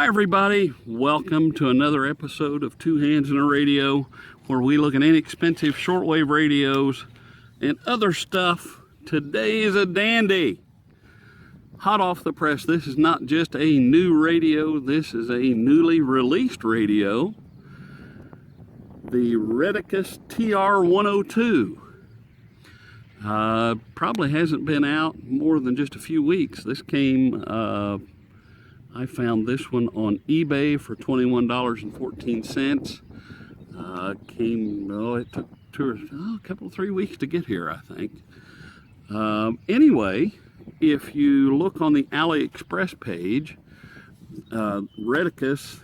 everybody, welcome to another episode of Two Hands in a Radio, where we look at inexpensive shortwave radios and other stuff. Today is a dandy. Hot off the press, this is not just a new radio, this is a newly released radio. The Retekess TR-102. Probably hasn't been out more than just a few weeks. This came, I found this one on eBay for $21.14. It took a couple, 3 weeks to get here, I think. Anyway, if you look on the AliExpress page, Retekess,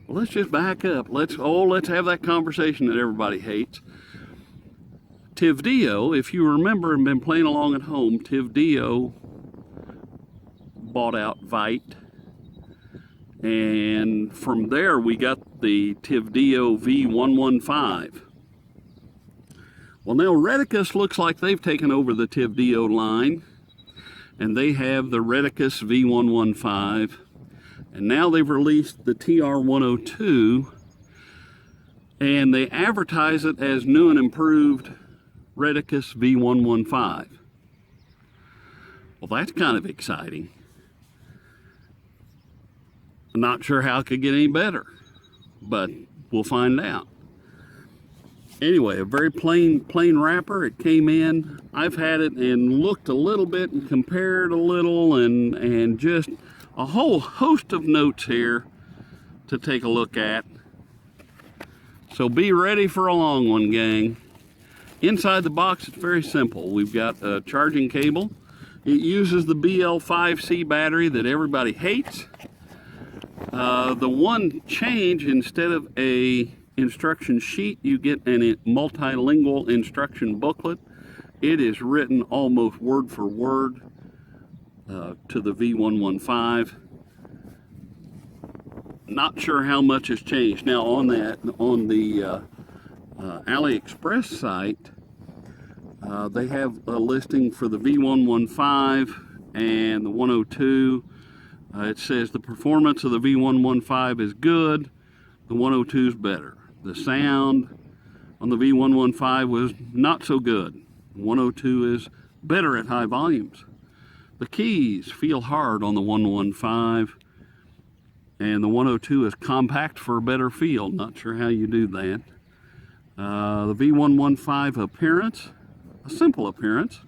well, let's just back up. Let's have that conversation that everybody hates. Tivdio, if you remember and been playing along at home, Tivdio bought out Vite. And from there we got the Tivdio V115. Well, now Retekess looks like they've taken over the Tivdio line, and they have the Retekess V115, and now they've released the TR-102, and they advertise it as new and improved Retekess V115. Well, that's kind of exciting. I'm not sure how it could get any better, but we'll find out. Anyway, a very plain wrapper. It came in. I've had it and looked a little bit and compared a little and just a whole host of notes here to take a look at. So be ready for a long one, gang. Inside the box, it's very simple. We've got a charging cable. It uses the BL5C battery that everybody hates. The one change, instead of a instruction sheet, you get a multilingual instruction booklet. It is written almost word for word to the V115. Not sure how much has changed. Now on the AliExpress site, they have a listing for the V115 and the 102. It says the performance of the V115 is good, the 102 is better. The sound on the V115 was not so good. The 102 is better at high volumes. The keys feel hard on the 115, and the 102 is compact for a better feel. Not sure how you do that. The V115 appearance, a simple appearance.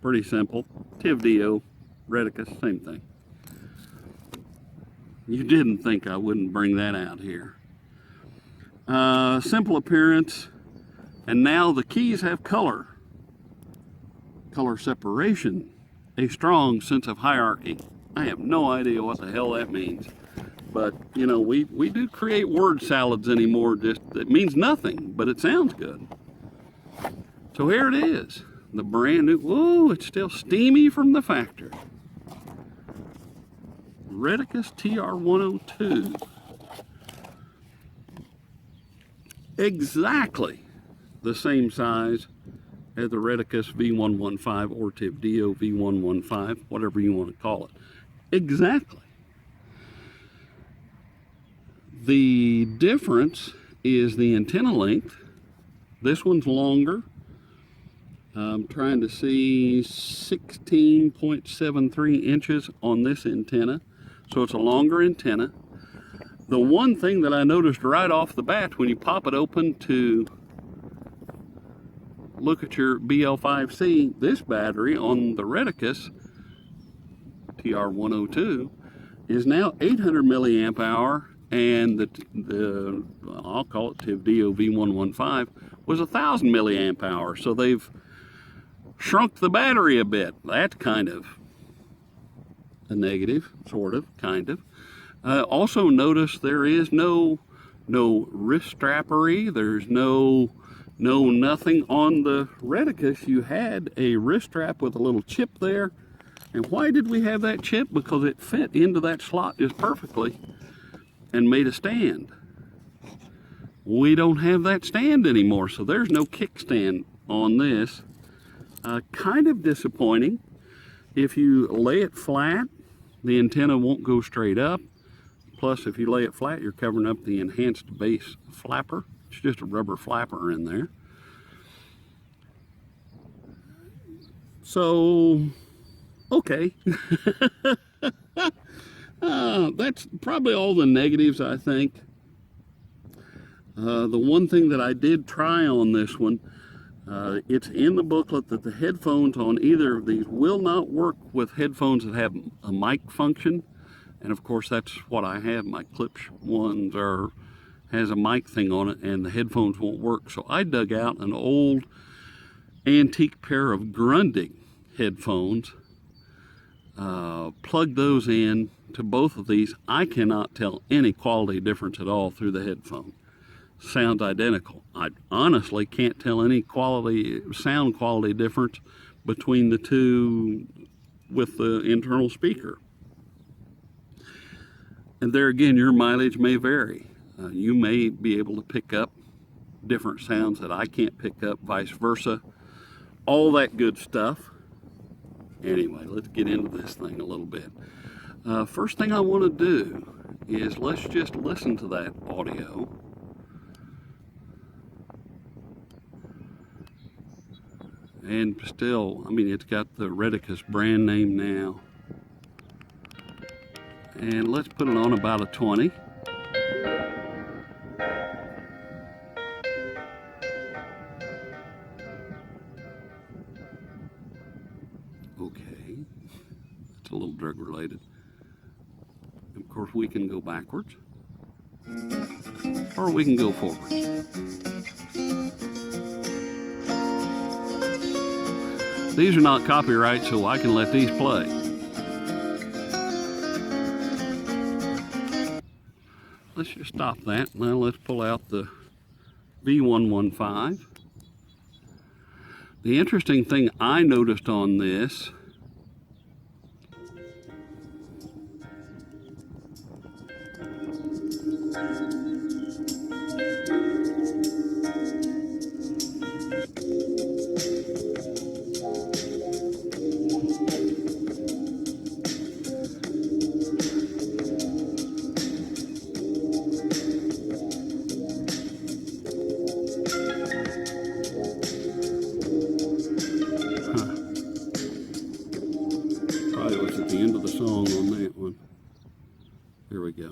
Pretty simple. Tivdio, Retekess, same thing. You didn't think I wouldn't bring that out here. Simple appearance, and now the keys have color. Color separation, a strong sense of hierarchy. I have no idea what the hell that means. But, you know, we do create word salads anymore. Just it means nothing, but it sounds good. So here it is. The brand new, whoa, it's still steamy from the factory. Retekess TR-102. Exactly the same size as the Retekess V115 or Tivdio V115, whatever you want to call it. Exactly. The difference is the antenna length. This one's longer. I'm trying to see 16.73 inches on this antenna. So it's a longer antenna. The one thing that I noticed right off the bat when you pop it open to look at your BL5C, this battery on the Retekess TR-102 is now 800 milliamp hour, and the I'll call it Tivdio V115 was 1,000 milliamp hour. So they've shrunk the battery a bit. That's kind of a negative, sort of, kind of. Also notice there is no wrist strappery. There's no nothing on the Retekess. You had a wrist strap with a little chip there. And why did we have that chip? Because it fit into that slot just perfectly and made a stand. We don't have that stand anymore, so there's no kickstand on this. Kind of disappointing. If you lay it flat the antenna won't go straight up. Plus, if you lay it flat, you're covering up the enhanced base flapper. It's just a rubber flapper in there. So, okay. That's probably all the negatives, I think. The one thing that I did try on this one, it's in the booklet that the headphones on either of these will not work with headphones that have a mic function. And of course, that's what I have. My Klipsch ones has a mic thing on it, and the headphones won't work. So I dug out an old antique pair of Grundig headphones, plugged those in to both of these. I cannot tell any quality difference at all through the headphone. Sounds identical. I honestly can't tell any sound quality difference between the two with the internal speaker. And there again, your mileage may vary. You may be able to pick up different sounds that I can't pick up, vice versa. All that good stuff. Anyway, let's get into this thing a little bit. First thing I want to do is let's just listen to that audio. And still, I mean, it's got the Retekess brand name now. And let's put it on about a 20. Okay, it's a little drug related. Of course, we can go backwards, or we can go forwards. These are not copyright, so I can let these play. Let's just stop that. Now let's pull out the V115. The interesting thing I noticed on this probably was at the end of the song on that one. Here we go.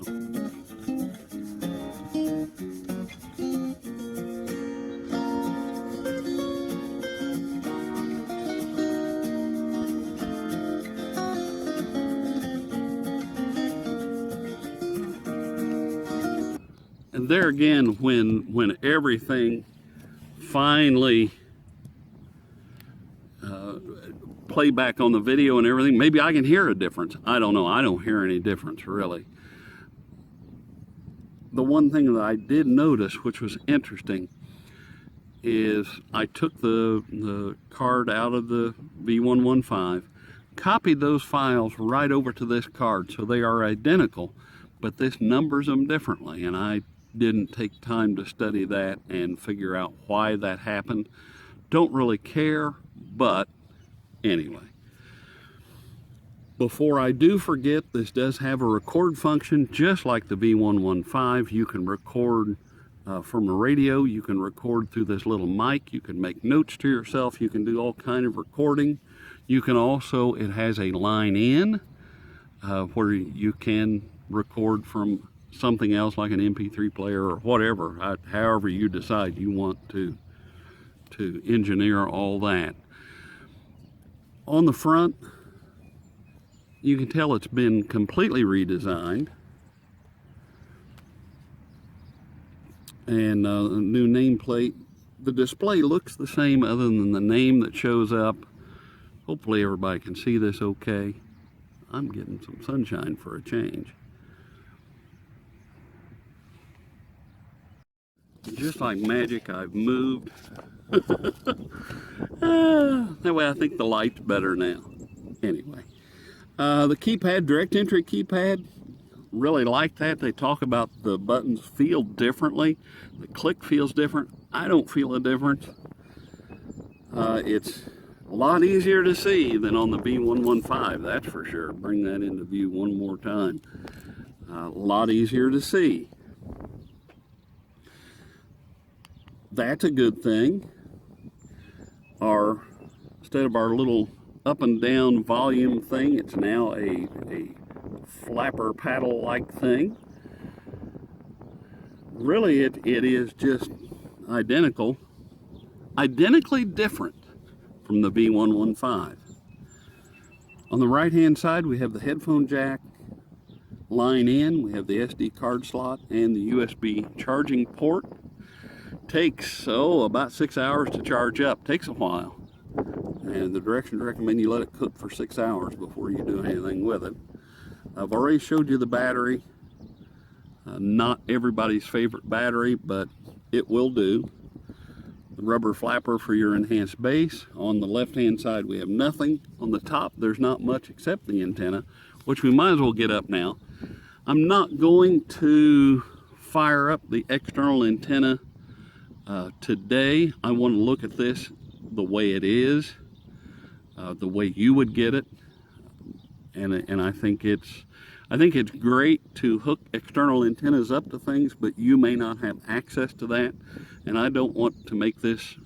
And there again, when everything finally play back on the video and everything, maybe I can hear a difference. I don't know. I don't hear any difference, really. The one thing that I did notice, which was interesting, is I took the card out of the V115, copied those files right over to this card, so they are identical, but this numbers them differently, and I didn't take time to study that and figure out why that happened. Don't really care, but anyway. Before I do forget, this does have a record function, just like the V115. You can record from a radio, you can record through this little mic, you can make notes to yourself, you can do all kind of recording. You can also, it has a line in where you can record from something else like an MP3 player or whatever, however you decide you want to engineer all that. On the front, you can tell it's been completely redesigned. And a new nameplate. The display looks the same other than the name that shows up. Hopefully everybody can see this okay. I'm getting some sunshine for a change. Just like magic, I've moved. That way I think the light's better now. Anyway, the keypad, direct entry keypad, really like that. They talk about the buttons feel differently. The click feels different. I don't feel a difference. It's A lot easier to see than on the B115, that's for sure. Bring that into view one more time. A lot easier to see. That's a good thing. Instead of our little up and down volume thing, it's now a flapper paddle like thing. Really, it is just identically different from the B115. On the right hand side, we have the headphone jack line in, we have the SD card slot and the USB charging port. Takes about 6 hours to charge up. Takes a while, and the directions recommend you let it cook for 6 hours before you do anything with it. I've already showed you the battery. Not everybody's favorite battery, but it will do. The rubber flapper for your enhanced bass. On the left hand side we have nothing. On the top there's not much except the antenna, which we might as well get up now. I'm not going to fire up the external antenna today. I want to look at this the way it is, the way you would get it, and I think it's great to hook external antennas up to things, but you may not have access to that, and I don't want to make this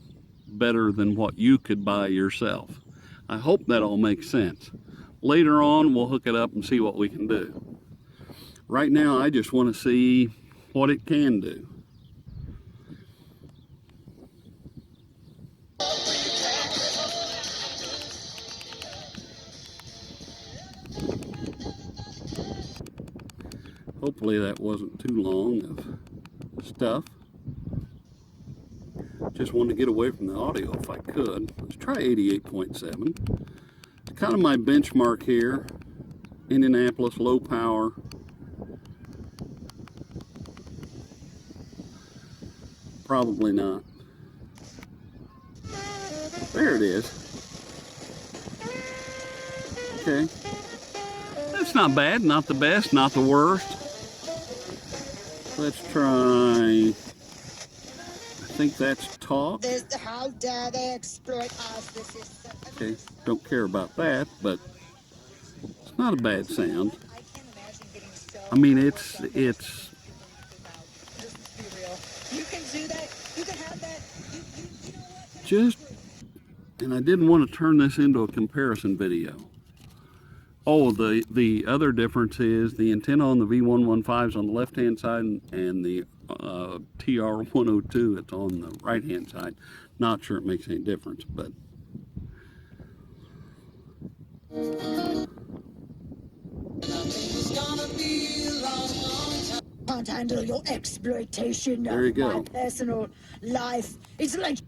better than what you could buy yourself. I hope that all makes sense. Later on, we'll hook it up and see what we can do. Right now, I just want to see what it can do. Hopefully that wasn't too long of stuff. Just wanted to get away from the audio if I could. Let's try 88.7. It's kind of my benchmark here. Indianapolis, low power. Probably not. There it is. Okay. That's not bad, not the best, not the worst. Let's try, I think that's talk. How dare they exploit us? This is okay, don't care about that, but it's not a bad sound. I mean, it's You can do that. You can have that. You know what? Just, and I didn't want to turn this into a comparison video. Oh, the other difference is the antenna on the V115 is on the left-hand side, and the TR-102 it's on the right-hand side. Not sure it makes any difference, but Can't handle your exploitation there you of go. my personal life. It's like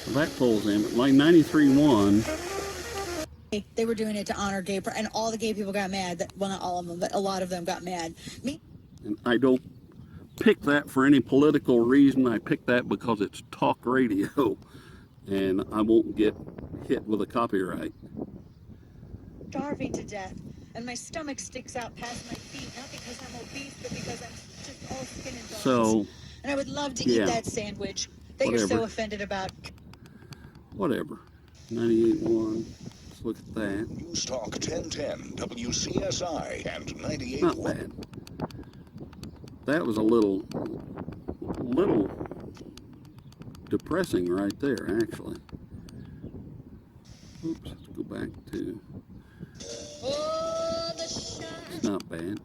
Well, that pulls in like 93.1. they were doing it to honor gay and all the gay people got mad. Well, not all of them, but a lot of them got mad. And I don't pick that for any political reason. I pick that because it's talk radio, and I won't get hit with a copyright. Starving to death, and my stomach sticks out past my feet, not because I'm obese, but because I'm just all skin and bones. So, and I would love to eat that sandwich that whatever. You're so offended about. Whatever. 98.1. Let's look at that. News Talk 1010, WCSI, and 98. Not bad. That was a little depressing right there, actually. Oops, let's go back to. It's not bad.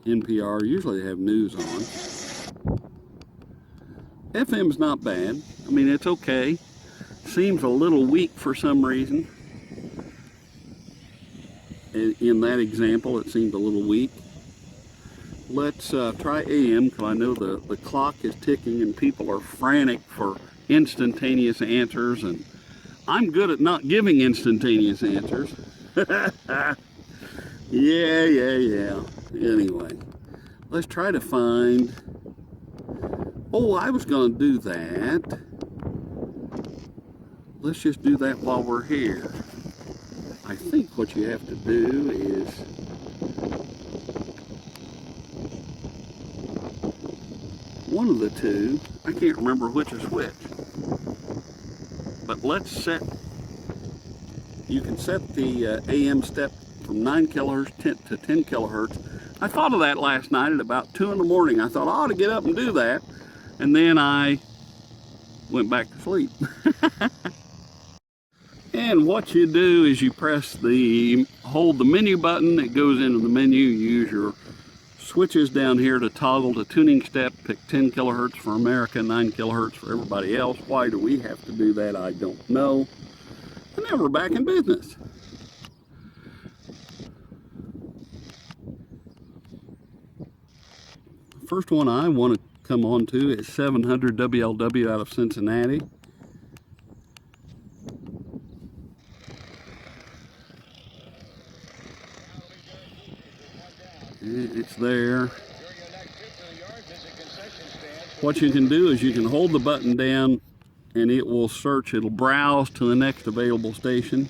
NPR, usually they have news on. FM's not bad. I mean, it's okay. Seems a little weak for some reason. In that example, it seemed a little weak. Let's try AM, because I know the clock is ticking and people are frantic for instantaneous answers, and I'm good at not giving instantaneous answers. Yeah. Anyway, let's try to find. Oh, I was going to do that. Let's just do that while we're here. I think what you have to do is one of the two. I can't remember which is which. But but let's set, you can set the AM step from 9 kilohertz to 10 kilohertz. I thought of that last night at about 2 in the morning. I thought I ought to get up and do that. And then I went back to sleep. And what you do is you hold the menu button, it goes into the menu, you use your switches down here to toggle the tuning step, pick 10 kilohertz for America, 9 kilohertz for everybody else. Why do we have to do that? I don't know. And then we're back in business. First one I want to come on to is 700 WLW out of Cincinnati. It's there. What you can do is you can hold the button down and it will search, it'll browse to the next available station.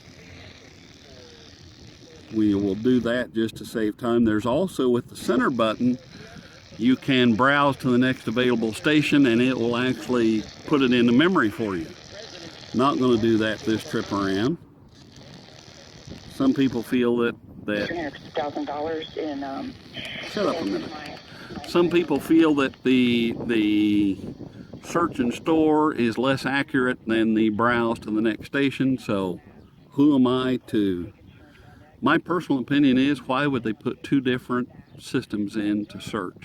We will do that just to save time. There's also, with the center button, you can browse to the next available station and it will actually put it into memory for you. Not going to do that this trip around. Some people feel that $300,000 in shut up a minute. Some people feel that the search and store is less accurate than the browse to the next station, so who am I to... My personal opinion is, why would they put two different systems in to search?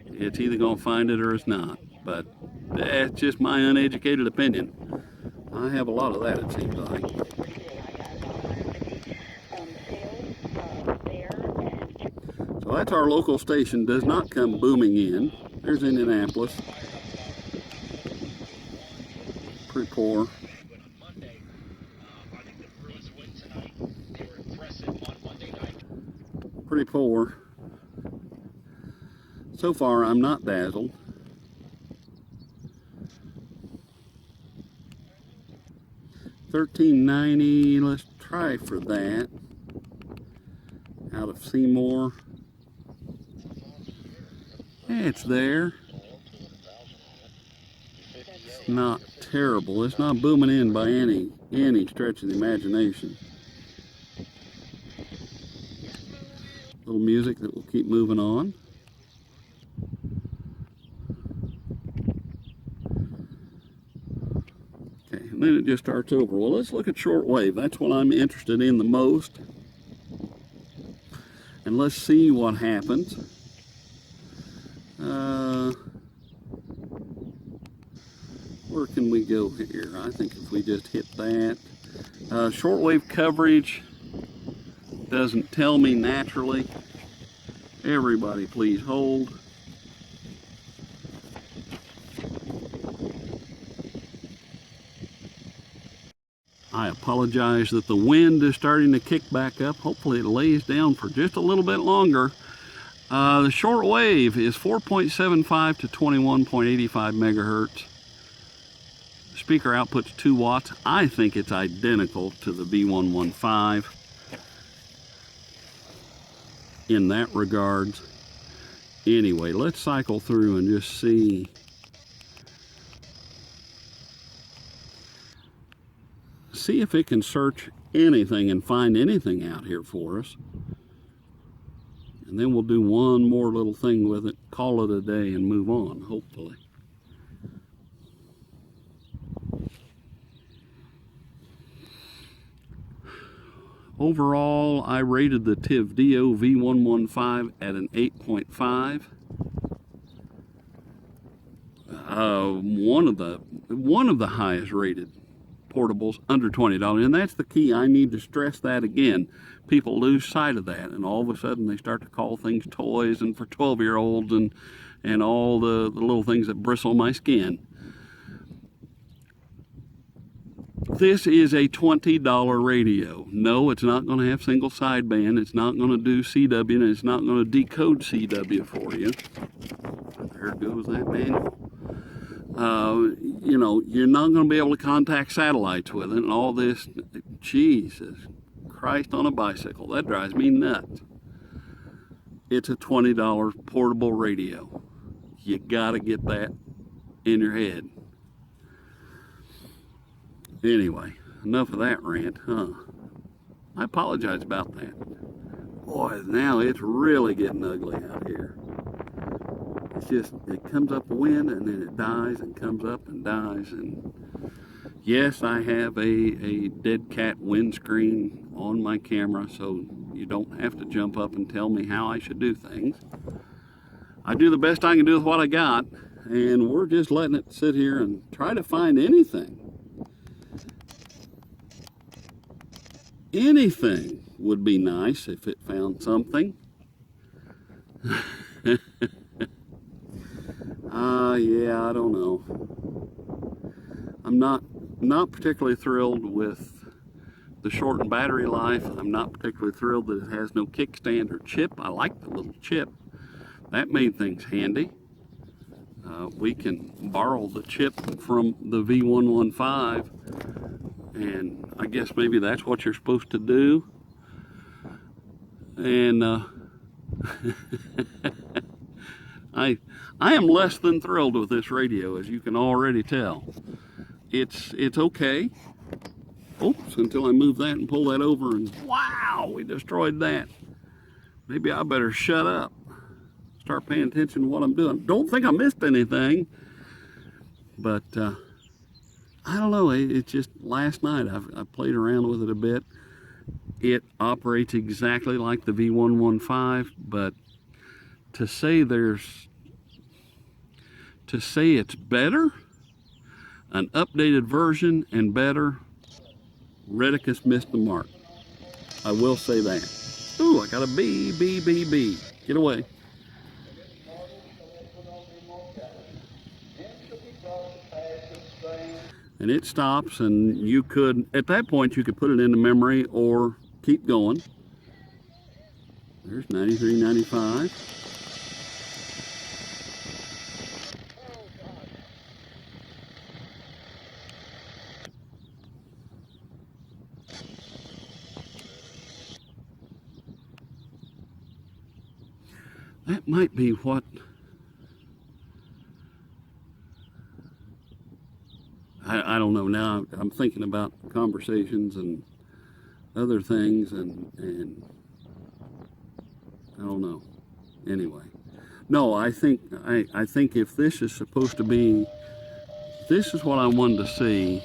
It's either going to find it or it's not, but that's just my uneducated opinion. I have a lot of that, it seems like. So that's our local station, does not come booming in. There's Indianapolis. Pretty poor. Pretty poor. So far, I'm not dazzled. $13.90, let's try for that. Out of Seymour. It's there. It's not terrible. It's not booming in by any stretch of the imagination. Little music that will keep moving on. Okay, and then it just starts over. Well, let's look at shortwave. That's what I'm interested in the most. And let's see what happens. Where can we go here? I think if we just hit that. Shortwave coverage doesn't tell me naturally. Everybody please hold. I apologize that the wind is starting to kick back up. Hopefully it lays down for just a little bit longer. The short wave is 4.75 to 21.85 megahertz. Speaker output's 2 watts. I think it's identical to the V115 in that regards. Anyway, let's cycle through and just see. See if it can search anything and find anything out here for us. And then we'll do one more little thing with it, call it a day, and move on, hopefully. Overall, I rated the TIV-DO V115 at an 8.5. One of the highest rated portables under $20, and that's the key. I need to stress that again. People lose sight of that, and all of a sudden they start to call things toys and for 12-year-olds and all the little things that bristle my skin. This is a $20 radio. No, it's not going to have single sideband. It's not going to do CW, and it's not going to decode CW for you. There goes that manual. You know, you're not going to be able to contact satellites with it and all this. Jesus Christ on a bicycle. That drives me nuts. It's a $20 portable radio. You got to get that in your head. Anyway, enough of that rant, huh? I apologize about that. Boy, now it's really getting ugly out here. It's just, it comes up the wind and then it dies and comes up and dies. And yes, I have a dead cat windscreen on my camera, so you don't have to jump up and tell me how I should do things. I do the best I can do with what I got, and we're just letting it sit here and try to find anything. Anything would be nice if it found something. Yeah, I don't know. I'm not particularly thrilled with the shortened battery life. I'm not particularly thrilled that it has no kickstand or chip. I like the little chip. That made things handy. We can borrow the chip from the V115, and I guess maybe that's what you're supposed to do. And I am less than thrilled with this radio, as you can already tell. It's okay. Oops, until I move that and pull that over, and wow, we destroyed that. Maybe I better shut up. Start paying attention to what I'm doing. Don't think I missed anything, but I don't know. It's just last night I played around with it a bit. It operates exactly like the V115, but to say it's better, an updated version and better, Retekess missed the mark. I will say that. Ooh, I got a bee. Get away. And it stops, and you could, at that point, you could put it into memory or keep going. There's 93, 95. That might be what I don't know. Now I'm thinking about conversations and other things, and I don't know. Anyway, no, I think if this is supposed to be, this is what I wanted to see,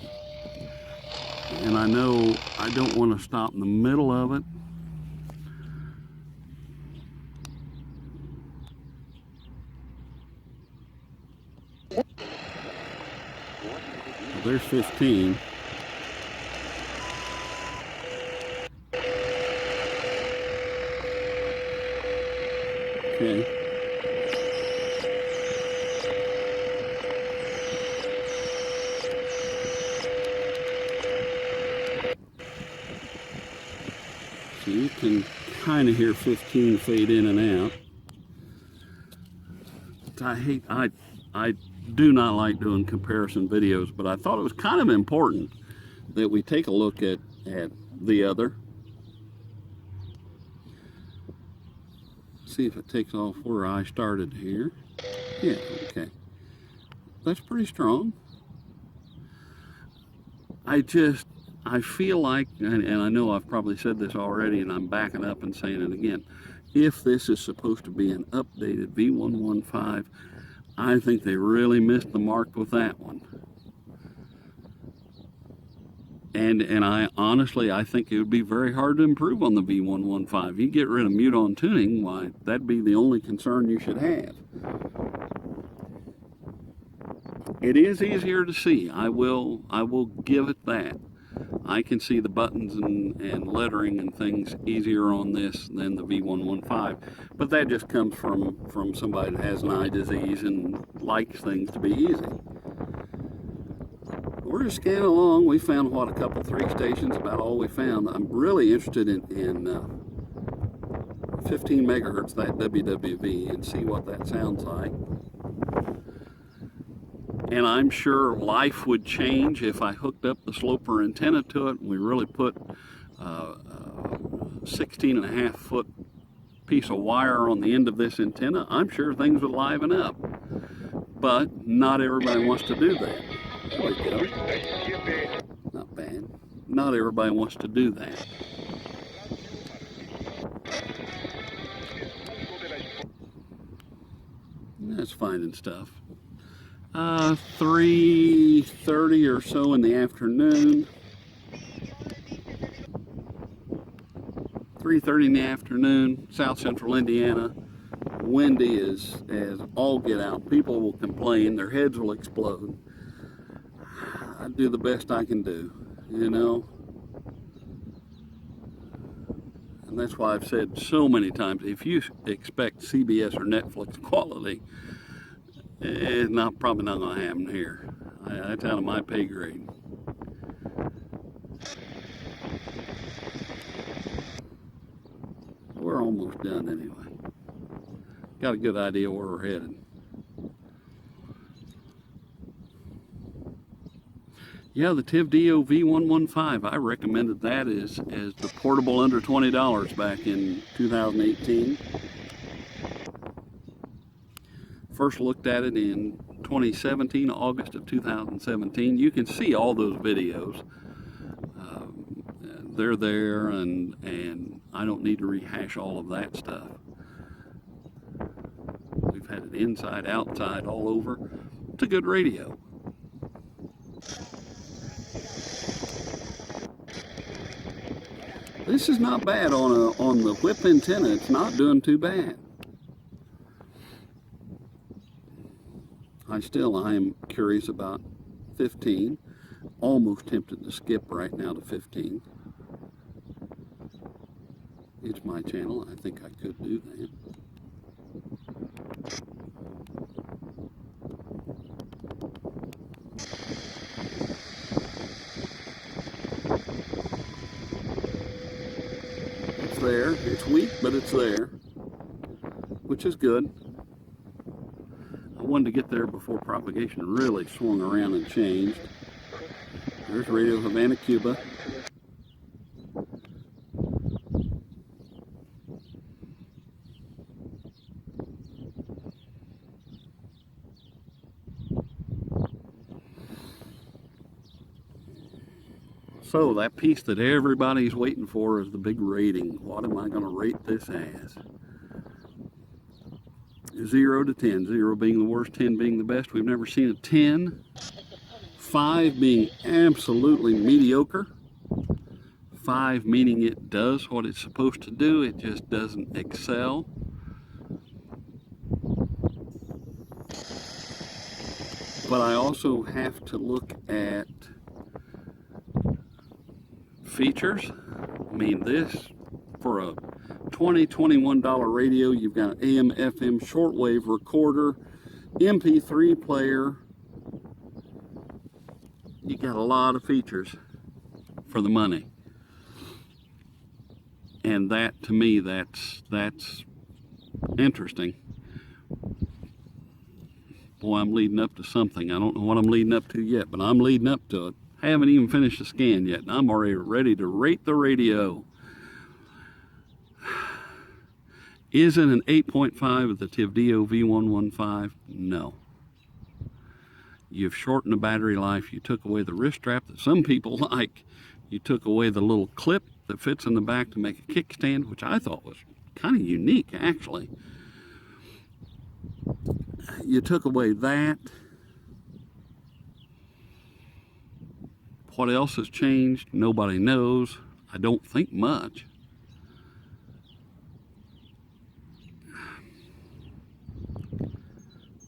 and I know I don't want to stop in the middle of it. There's 15. Okay. So you can kind of hear 15 fade in and out. I do not like doing comparison videos, but I thought it was kind of important that we take a look at the other. See if it takes off where I started here. Yeah, okay. That's pretty strong. I feel like, and I know I've probably said this already, and I'm backing up and saying it again, if this is supposed to be an updated V115, I think they really missed the mark with that one. And I honestly, I think it would be very hard to improve on the V115. You get rid of mute-on tuning, why, that'd be the only concern you should have. It is easier to see. I will give it that. I can see the buttons and lettering and things easier on this than the V115. But that just comes from somebody that has an eye disease and likes things to be easy. We're just scanning along. We found, what, a couple, 3 stations, about all we found. I'm really interested in 15 megahertz, that WWV, and see what that sounds like. And I'm sure life would change if I hooked up the sloper antenna to it and we really put a 16.5 foot piece of wire on the end of this antenna. I'm sure things would liven up. But not everybody wants to do that. There we go. Not bad. not everybody wants to do that. That's finding stuff. 3:30 or so in the afternoon. 3:30 in the afternoon, South Central Indiana. Windy as all get out. People will complain. Their heads will explode. I do the best I can do, you know. And that's why I've said so many times, if you expect CBS or Netflix quality, it's probably not going to happen here. That's out of my pay grade. We're almost done anyway. Got a good idea where we're headed. Yeah, the TIV-DO V115. I recommended that as the portable under $20 back in 2018. First looked at it in 2017, August of 2017. You can see all those videos. They're there, and I don't need to rehash all of that stuff. We've had it inside, outside, all over. It's a good radio. This is not bad on the whip antenna. It's not doing too bad. I am curious about 15. Almost tempted to skip right now to 15. It's my channel. I think I could do that. It's there. It's weak, but it's there, which is good. I wanted to get there before propagation really swung around and changed. There's Radio Havana, Cuba. So that piece that everybody's waiting for is the big rating. What am I going to rate this as? 0 to 10. 0 being the worst, 10 being the best. We've never seen a 10. 5 being absolutely mediocre. 5 meaning it does what it's supposed to do. It just doesn't excel. But I also have to look at features. I mean, this, for a $20, $21 radio, you've got an AM, FM, shortwave recorder, MP3 player. You got a lot of features for the money. And that, to me, that's interesting. Boy, I'm leading up to something. I don't know what I'm leading up to yet, but I'm leading up to it. I haven't even finished the scan yet, and I'm already ready to rate the radio. Is it an 8.5 of the TIV-DO V115? No. You've shortened the battery life. You took away the wrist strap that some people like. You took away the little clip that fits in the back to make a kickstand, which I thought was kind of unique, actually. You took away that. What else has changed? Nobody knows. I don't think much.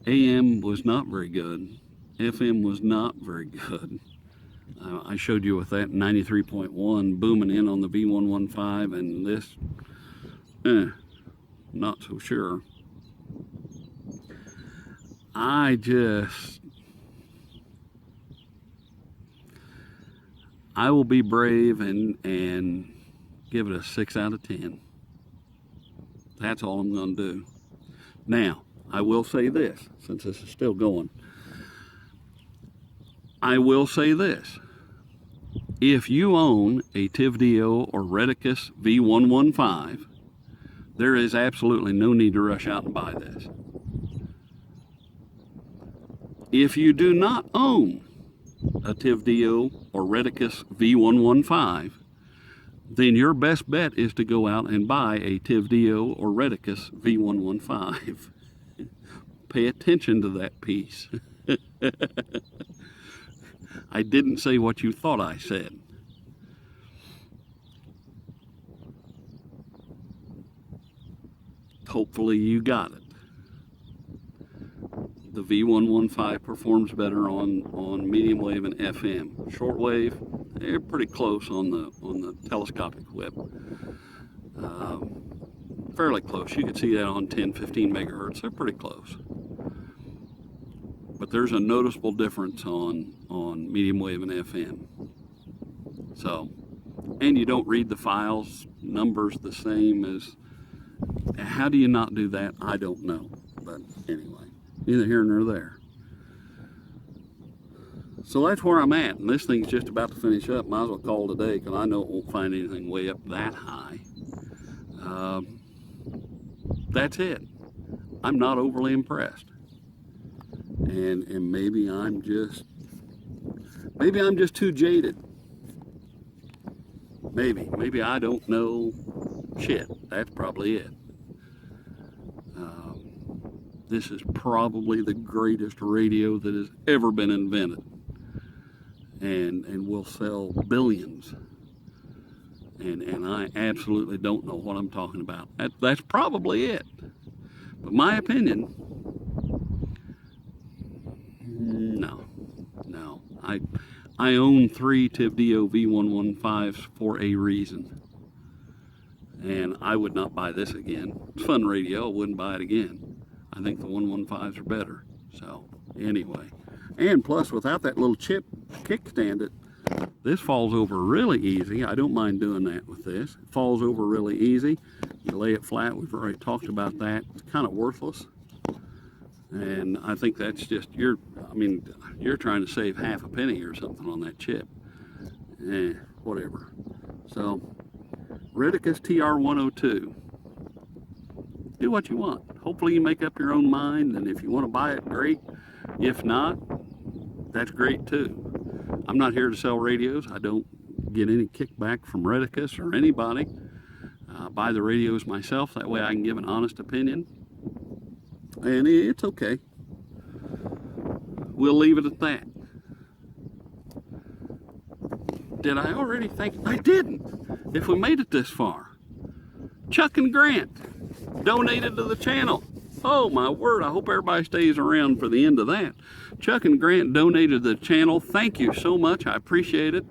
AM was not very good. FM was not very good. I showed you with that 93.1 booming in on the V115, and this, not so sure. I will be brave and give it a 6 out of 10. That's all I'm going to do. Now, I will say this, since this is still going. I will say this. If you own a TIV-DO or Retekess V115, there is absolutely no need to rush out and buy this. If you do not own a TIV-DO or Retekess V115, then your best bet is to go out and buy a TIV-DO or Retekess V115. Pay attention to that piece. I didn't say what you thought I said. Hopefully you got it. The V115 performs better on medium wave and FM. Shortwave, they're pretty close on the telescopic whip. Fairly close. You can see that on 10, 15 megahertz. They're pretty close. But there's a noticeable difference on medium wave and FM. So, and you don't read the files, numbers the same as, how do you not do that? I don't know. But anyway, neither here nor there. So that's where I'm at, and this thing's just about to finish up. Might as well call it a day, because I know it won't find anything way up that high. That's it. I'm not overly impressed. And maybe I'm just too jaded. Maybe I don't know shit. That's probably it. This is probably the greatest radio that has ever been invented, and will sell billions. And I absolutely don't know what I'm talking about. That's probably it. But my opinion, no. I own 3 TIV-DO V115s for a reason. And I would not buy this again. It's fun radio, I wouldn't buy it again. I think the 115s are better. So, anyway. And plus, without that little chip kickstand, this falls over really easy. I don't mind doing that with this. It falls over really easy. You lay it flat, we've already talked about that. It's kind of worthless. And I think that's just, you're trying to save half a penny or something on that chip. Whatever. So, Retekess TR-102. Do what you want. Hopefully you make up your own mind, and if you want to buy it, great. If not, that's great too. I'm not here to sell radios. I don't get any kickback from Retekess or anybody. I buy the radios myself. That way I can give an honest opinion. And it's okay. We'll leave it at that. Did I already think? I didn't. If we made it this far. Chuck and Grant donated to the channel. Oh my word, I hope everybody stays around for the end of that. Chuck and Grant donated to the channel. Thank you so much. I appreciate it.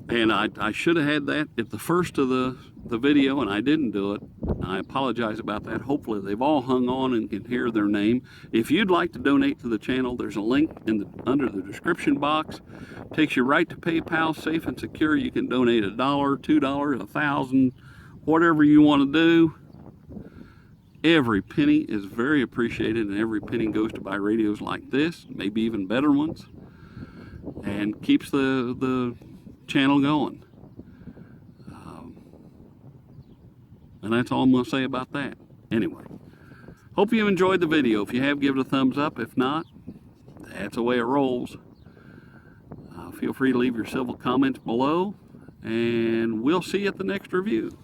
And I should have had that at the first of the video, and I didn't do it. I apologize about that. Hopefully they've all hung on and can hear their name. If you'd like to donate to the channel, there's a link under the description box. Takes you right to PayPal, safe and secure. You can donate $1, $2, $1,000, whatever you want to do. Every penny is very appreciated, and every penny goes to buy radios like this, maybe even better ones, and keeps the channel going. And that's all I'm going to say about that. Anyway, hope you enjoyed the video. If you have, give it a thumbs up. If not, that's the way it rolls. Feel free to leave your civil comments below, and we'll see you at the next review.